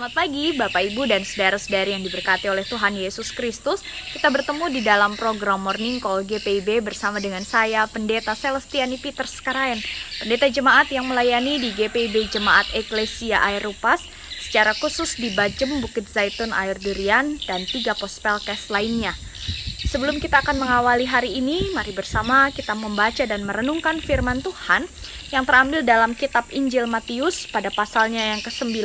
Selamat pagi Bapak Ibu dan saudara-saudari yang diberkati oleh Tuhan Yesus Kristus. Kita bertemu di dalam program Morning Call GPIB bersama dengan saya, Pendeta Celestiani Peter Skarayan, pendeta jemaat yang melayani di GPIB Jemaat Eklesia Aerupas, secara khusus di Bajem, Bukit Zaitun, Air Durian, dan 3 Pospelkes lainnya. Sebelum kita akan mengawali hari ini, mari bersama kita membaca dan merenungkan firman Tuhan yang terambil dalam kitab Injil Matius pada pasalnya yang ke-9,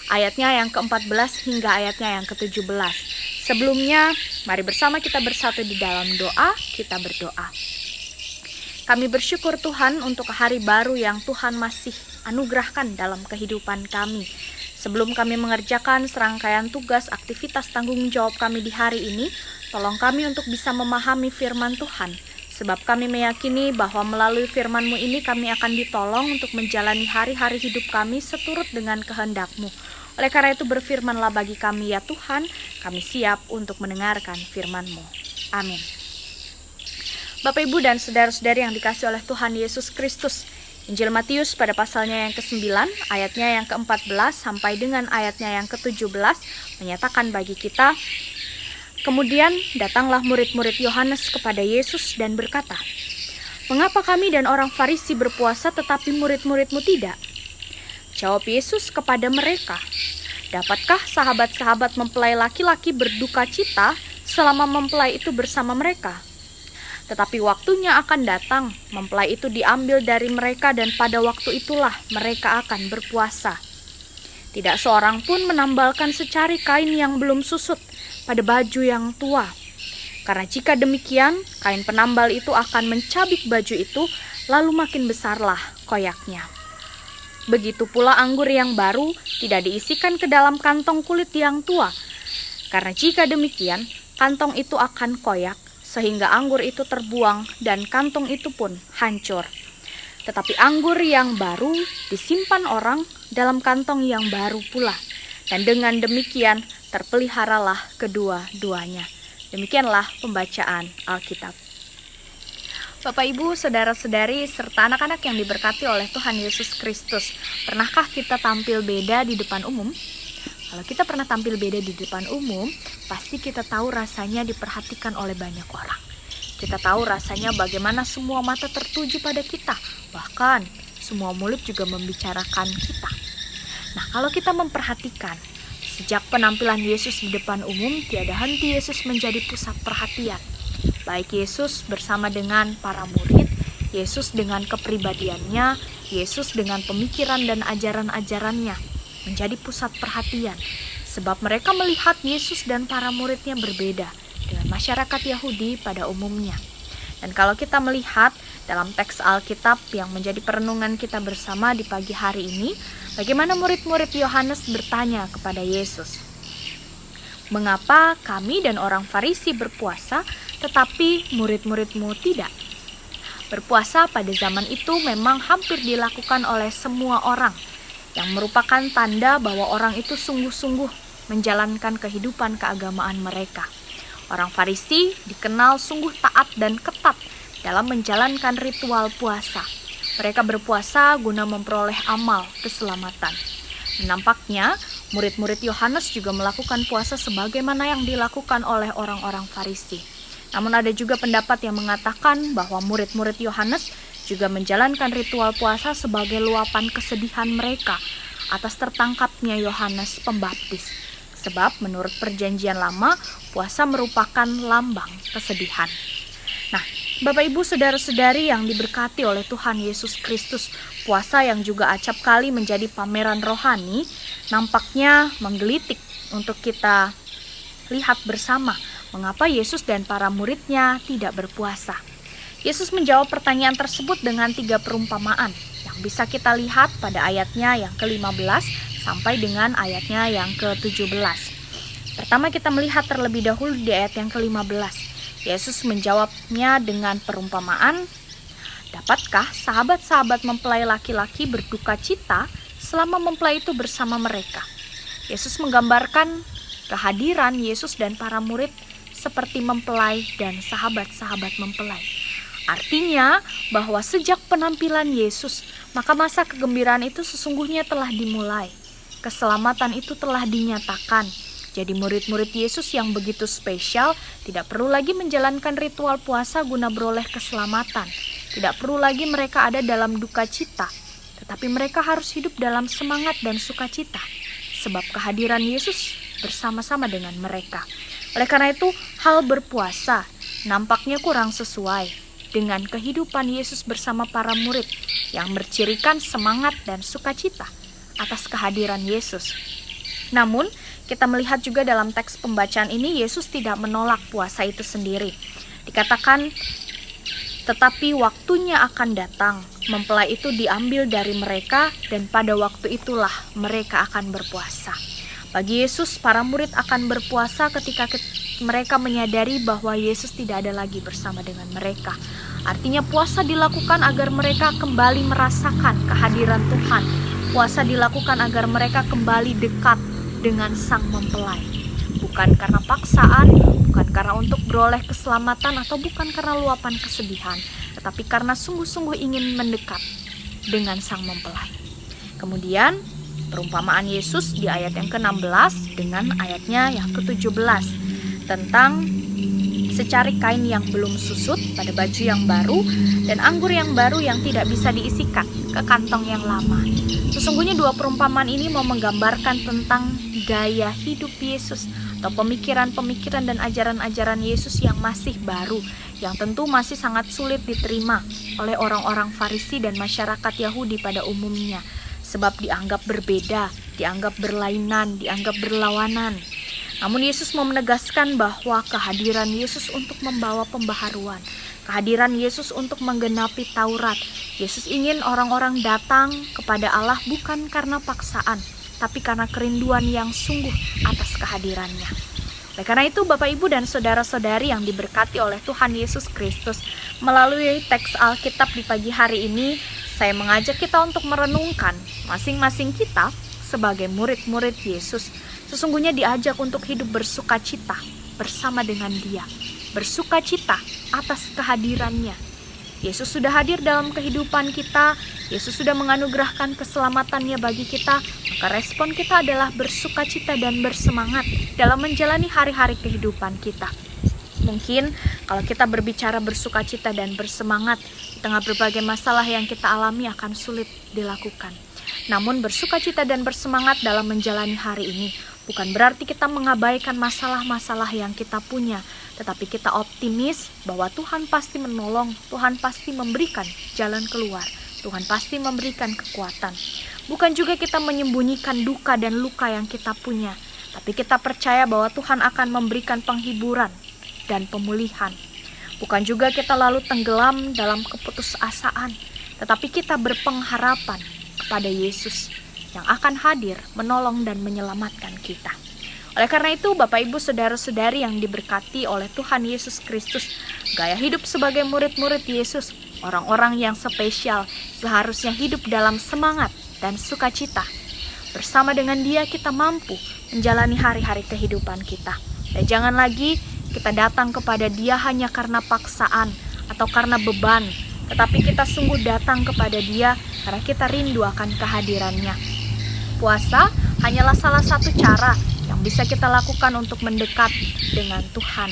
ayatnya yang ke-14 hingga ayatnya yang ke-17. Sebelumnya, mari bersama kita bersatu di dalam doa, kita berdoa. Kami bersyukur Tuhan untuk hari baru yang Tuhan masih anugerahkan dalam kehidupan kami. Sebelum kami mengerjakan serangkaian tugas aktivitas tanggung jawab kami di hari ini, tolong kami untuk bisa memahami firman Tuhan. Sebab kami meyakini bahwa melalui firman-Mu ini kami akan ditolong untuk menjalani hari-hari hidup kami seturut dengan kehendak-Mu. Oleh karena itu berfirmanlah bagi kami ya Tuhan, kami siap untuk mendengarkan firman-Mu. Amin. Bapak, Ibu, dan saudara-saudari yang dikasihi oleh Tuhan Yesus Kristus, Injil Matius pada pasalnya yang ke-9, ayatnya yang ke-14 sampai dengan ayatnya yang ke-17 menyatakan bagi kita, kemudian datanglah murid-murid Yohanes kepada Yesus dan berkata, "Mengapa kami dan orang Farisi berpuasa tetapi murid-murid-Mu tidak?" Jawab Yesus kepada mereka, "Dapatkah sahabat-sahabat mempelai laki-laki berduka cita selama mempelai itu bersama mereka? Tetapi waktunya akan datang, mempelai itu diambil dari mereka dan pada waktu itulah mereka akan berpuasa. Tidak seorang pun menambalkan secari kain yang belum susut pada baju yang tua. Karena jika demikian, kain penambal itu akan mencabik baju itu, lalu makin besarlah koyaknya. Begitu pula anggur yang baru tidak diisikan ke dalam kantong kulit yang tua. Karena jika demikian, kantong itu akan koyak, sehingga anggur itu terbuang dan kantong itu pun hancur. Tetapi anggur yang baru disimpan orang dalam kantong yang baru pula. Dan dengan demikian terpeliharalah kedua-duanya." Demikianlah pembacaan Alkitab. Bapak, Ibu, saudara-saudari, serta anak-anak yang diberkati oleh Tuhan Yesus Kristus, pernahkah kita tampil beda di depan umum? Kalau kita pernah tampil beda di depan umum, pasti kita tahu rasanya diperhatikan oleh banyak orang. Kita tahu rasanya bagaimana semua mata tertuju pada kita, bahkan semua mulut juga membicarakan kita. Nah, kalau kita memperhatikan, sejak penampilan Yesus di depan umum, tiada henti Yesus menjadi pusat perhatian. Baik Yesus bersama dengan para murid, Yesus dengan kepribadiannya, Yesus dengan pemikiran dan ajaran-ajarannya menjadi pusat perhatian. Sebab mereka melihat Yesus dan para muridnya berbeda dengan masyarakat Yahudi pada umumnya. Dan kalau kita melihat dalam teks Alkitab yang menjadi perenungan kita bersama di pagi hari ini, bagaimana murid-murid Yohanes bertanya kepada Yesus, "Mengapa kami dan orang Farisi berpuasa, tetapi murid-murid-Mu tidak?" Berpuasa pada zaman itu memang hampir dilakukan oleh semua orang, yang merupakan tanda bahwa orang itu sungguh-sungguh menjalankan kehidupan keagamaan mereka. Orang Farisi dikenal sungguh taat dan ketat dalam menjalankan ritual puasa. Mereka berpuasa guna memperoleh amal keselamatan. Nampaknya murid-murid Yohanes juga melakukan puasa sebagaimana yang dilakukan oleh orang-orang Farisi. Namun ada juga pendapat yang mengatakan bahwa murid-murid Yohanes juga menjalankan ritual puasa sebagai luapan kesedihan mereka atas tertangkapnya Yohanes Pembaptis. Sebab menurut perjanjian lama, puasa merupakan lambang kesedihan. Nah, Bapak, Ibu, saudara-saudari yang diberkati oleh Tuhan Yesus Kristus, puasa yang juga acap kali menjadi pameran rohani, nampaknya menggelitik untuk kita lihat bersama mengapa Yesus dan para muridnya tidak berpuasa. Yesus menjawab pertanyaan tersebut dengan 3 perumpamaan yang bisa kita lihat pada ayatnya yang ke-15 sampai dengan ayatnya yang ke-17. Pertama kita melihat terlebih dahulu di ayat yang ke-15. Yesus menjawabnya dengan perumpamaan, "Dapatkah sahabat-sahabat mempelai laki-laki berduka cita selama mempelai itu bersama mereka?" Yesus menggambarkan kehadiran Yesus dan para murid seperti mempelai dan sahabat-sahabat mempelai. Artinya bahwa sejak penampilan Yesus, maka masa kegembiraan itu sesungguhnya telah dimulai. keselamatan itu telah dinyatakan. Jadi murid-murid Yesus yang begitu spesial tidak perlu lagi menjalankan ritual puasa guna beroleh keselamatan. Tidak perlu lagi mereka ada dalam duka cita, tetapi mereka harus hidup dalam semangat dan sukacita, sebab kehadiran Yesus bersama-sama dengan mereka. Oleh karena itu, hal berpuasa nampaknya kurang sesuai dengan kehidupan Yesus bersama para murid yang bercirikan semangat dan sukacita atas kehadiran Yesus. Namun, kita melihat juga dalam teks pembacaan ini, Yesus tidak menolak puasa itu sendiri. Dikatakan, tetapi waktunya akan datang, mempelai itu diambil dari mereka, dan pada waktu itulah mereka akan berpuasa. Bagi Yesus, para murid akan berpuasa ketika mereka menyadari bahwa Yesus tidak ada lagi bersama dengan mereka. Artinya puasa dilakukan agar mereka kembali merasakan kehadiran Tuhan. Puasa dilakukan agar mereka kembali dekat dengan sang mempelai, bukan karena paksaan, bukan karena untuk beroleh keselamatan, atau bukan karena luapan kesedihan, tetapi karena sungguh-sungguh ingin mendekat dengan sang mempelai. Kemudian perumpamaan Yesus di ayat yang ke-16 dengan ayatnya yang ke-17 tentang secari kain yang belum susut pada baju yang baru dan anggur yang baru yang tidak bisa diisikan ke kantong yang lama. Sesungguhnya dua perumpamaan ini mau menggambarkan tentang gaya hidup Yesus atau pemikiran-pemikiran dan ajaran-ajaran Yesus yang masih baru, yang tentu masih sangat sulit diterima oleh orang-orang Farisi dan masyarakat Yahudi pada umumnya, sebab dianggap berbeda, dianggap berlainan, dianggap berlawanan. Namun Yesus mau menegaskan bahwa kehadiran Yesus untuk membawa pembaharuan, kehadiran Yesus untuk menggenapi Taurat. Yesus ingin orang-orang datang kepada Allah bukan karena paksaan, tapi karena kerinduan yang sungguh atas kehadirannya. Oleh karena itu, Bapak, Ibu, dan saudara-saudari yang diberkati oleh Tuhan Yesus Kristus, melalui teks Alkitab di pagi hari ini, saya mengajak kita untuk merenungkan masing-masing kita sebagai murid-murid Yesus. Sesungguhnya diajak untuk hidup bersukacita bersama dengan Dia, bersukacita atas kehadirannya. Yesus sudah hadir dalam kehidupan kita, Yesus sudah menganugerahkan keselamatannya bagi kita, maka respon kita adalah bersukacita dan bersemangat dalam menjalani hari-hari kehidupan kita. Mungkin kalau kita berbicara bersukacita dan bersemangat di tengah berbagai masalah yang kita alami akan sulit dilakukan. Namun bersukacita dan bersemangat dalam menjalani hari ini bukan berarti kita mengabaikan masalah-masalah yang kita punya, tetapi kita optimis bahwa Tuhan pasti menolong, Tuhan pasti memberikan jalan keluar, Tuhan pasti memberikan kekuatan. Bukan juga kita menyembunyikan duka dan luka yang kita punya, tapi kita percaya bahwa Tuhan akan memberikan penghiburan dan pemulihan. Bukan juga kita lalu tenggelam dalam keputusasaan, tetapi kita berpengharapan kepada Yesus yang akan hadir menolong dan menyelamatkan kita. Oleh karena itu, Bapak, Ibu, saudara-saudari yang diberkati oleh Tuhan Yesus Kristus, gaya hidup sebagai murid-murid Yesus, orang-orang yang spesial, seharusnya hidup dalam semangat dan sukacita. Bersama dengan Dia kita mampu menjalani hari-hari kehidupan kita. Dan jangan lagi kita datang kepada Dia hanya karena paksaan atau karena beban, tetapi kita sungguh datang kepada Dia karena kita rindu akan kehadirannya. Puasa hanyalah salah satu cara yang bisa kita lakukan untuk mendekat dengan Tuhan.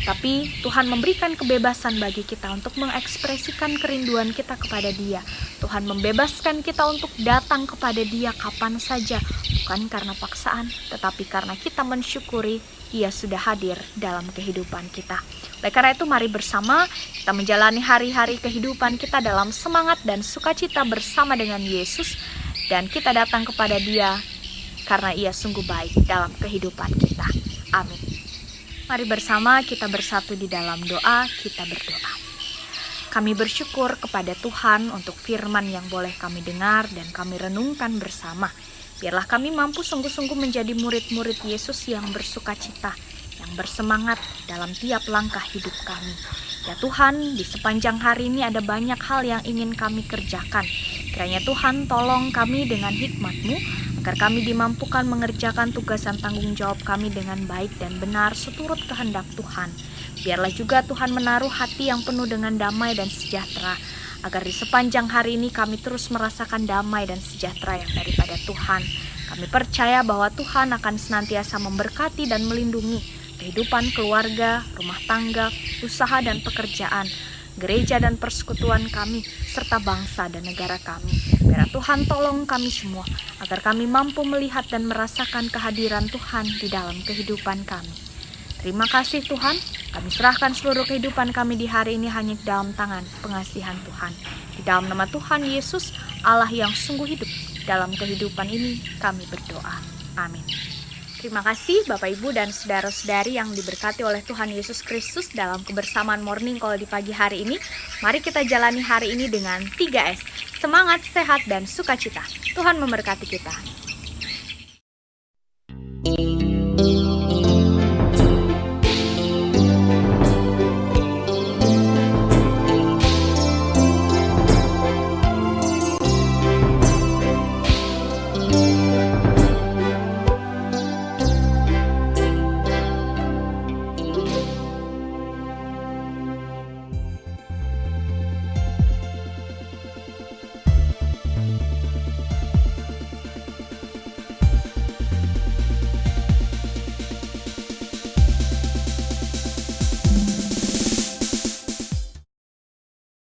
Tetapi Tuhan memberikan kebebasan bagi kita untuk mengekspresikan kerinduan kita kepada Dia. Tuhan membebaskan kita untuk datang kepada Dia kapan saja, bukan karena paksaan, tetapi karena kita mensyukuri Ia sudah hadir dalam kehidupan kita. Oleh karena itu, mari bersama kita menjalani hari-hari kehidupan kita dalam semangat dan sukacita bersama dengan Yesus, dan kita datang kepada Dia karena Ia sungguh baik dalam kehidupan kita. Amin. Mari bersama kita bersatu di dalam doa, kita berdoa. Kami bersyukur kepada Tuhan untuk firman yang boleh kami dengar dan kami renungkan bersama. Biarlah kami mampu sungguh-sungguh menjadi murid-murid Yesus yang bersukacita, yang bersemangat dalam tiap langkah hidup kami. Ya Tuhan, di sepanjang hari ini ada banyak hal yang ingin kami kerjakan. Kiranya Tuhan tolong kami dengan hikmat-Mu, agar kami dimampukan mengerjakan tugas dan tanggung jawab kami dengan baik dan benar seturut kehendak Tuhan. Biarlah juga Tuhan menaruh hati yang penuh dengan damai dan sejahtera, agar di sepanjang hari ini kami terus merasakan damai dan sejahtera yang daripada Tuhan. Kami percaya bahwa Tuhan akan senantiasa memberkati dan melindungi kehidupan keluarga, rumah tangga, usaha dan pekerjaan, gereja dan persekutuan kami, serta bangsa dan negara kami. Biar Tuhan tolong kami semua, agar kami mampu melihat dan merasakan kehadiran Tuhan di dalam kehidupan kami. Terima kasih Tuhan, kami serahkan seluruh kehidupan kami di hari ini hanya di dalam tangan pengasihan Tuhan. Di dalam nama Tuhan Yesus, Allah yang sungguh hidup, dalam kehidupan ini kami berdoa. Amin. Terima kasih Bapak Ibu dan saudara-saudari yang diberkati oleh Tuhan Yesus Kristus dalam kebersamaan Morning Call di pagi hari ini. Mari kita jalani hari ini dengan 3S, semangat, sehat, dan sukacita. Tuhan memberkati kita.